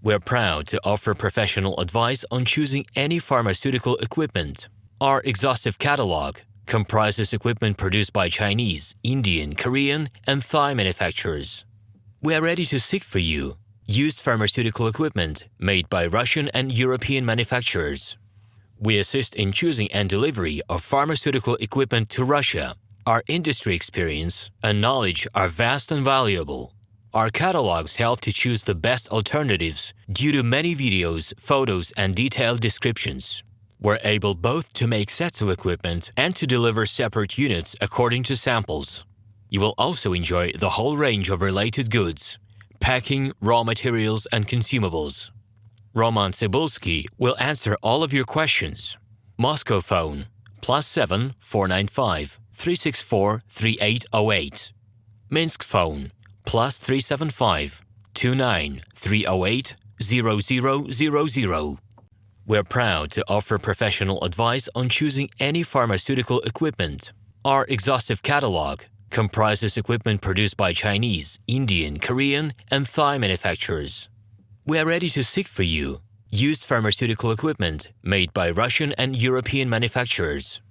We're proud to offer professional advice on choosing any pharmaceutical equipment. Our exhaustive catalog comprises equipment produced by Chinese, Indian, Korean, and Thai manufacturers. We are ready to seek for you used pharmaceutical equipment made by Russian and European manufacturers. We assist in choosing and delivery of pharmaceutical equipment to Russia. Our industry experience and knowledge are vast and valuable. Our catalogs help to choose the best alternatives due to many videos, photos, and detailed descriptions. We're able both to make sets of equipment and to deliver separate units according to samples. You will also enjoy the whole range of related goods, packing, raw materials, and consumables. RomanTsibulsky will answer all of your questions. Moscow phone +7 495 364 3808. Minsk phone +375 29 308 0000. We're proud to offer professional advice on choosing any pharmaceutical equipment. Our exhaustive catalog comprises equipment produced by Chinese, Indian, Korean, and Thai manufacturers. We are ready to seek for you used pharmaceutical equipment made by Russian and European manufacturers.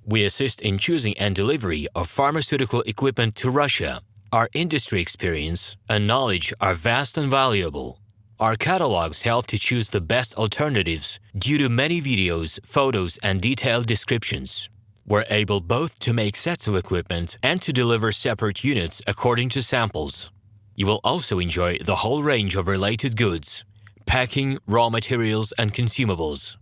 We assist in choosing and delivery of pharmaceutical equipment to Russia. Our industry experience and knowledge are vast and valuable. Our catalogs help to choose the best alternatives due to many videos, photos, and detailed descriptions. We're able both to make sets of equipment and to deliver separate units according to samples. You will also enjoy the whole range of related goods, packing, raw materials, and consumables.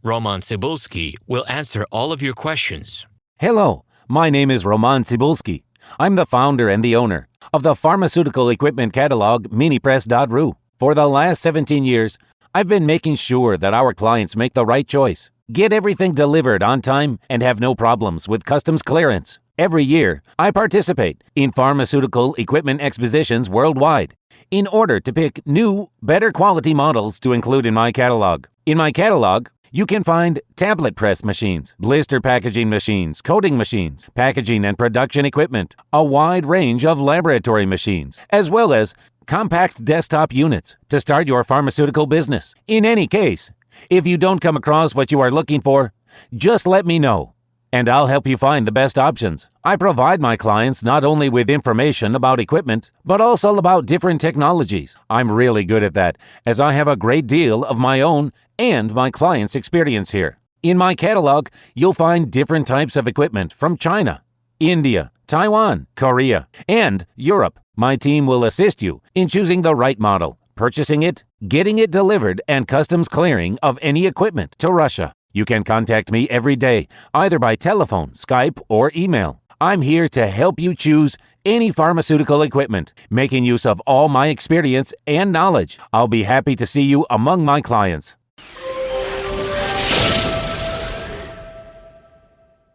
RomanTsibulsky will answer all of your questions. Hello, my name is RomanTsibulsky. I'm the founder and the owner of the pharmaceutical equipment catalog Minipress.ru. For the last 17 years, I've been making sure that our clients make the right choice, get everything delivered on time, and have no problems with customs clearance. Every year, I participate in pharmaceutical equipment expositions worldwide in order to pick new, better quality models to include in my catalog. In my catalog, you can find tablet press machines, blister packaging machines, coating machines, packaging and production equipment, a wide range of laboratory machines, as well as compact desktop units to start your pharmaceutical business. In any case, if you don't come across what you are looking for, just let me know, and I'll help you find the best options. I provide my clients not only with information about equipment, but also about different technologies. I'm really good at that, as I have a great deal of my own and my clients' experience here. In my catalog, you'll find different types of equipment from China, India, Taiwan, Korea, and Europe. My team will assist you in choosing the right model, purchasing it, getting it delivered, and customs clearing of any equipment to Russia. You can contact me every day, either by telephone, Skype, or email. I'm here to help you choose any pharmaceutical equipment, making use of all my experience and knowledge. I'll be happy to see you among my clients.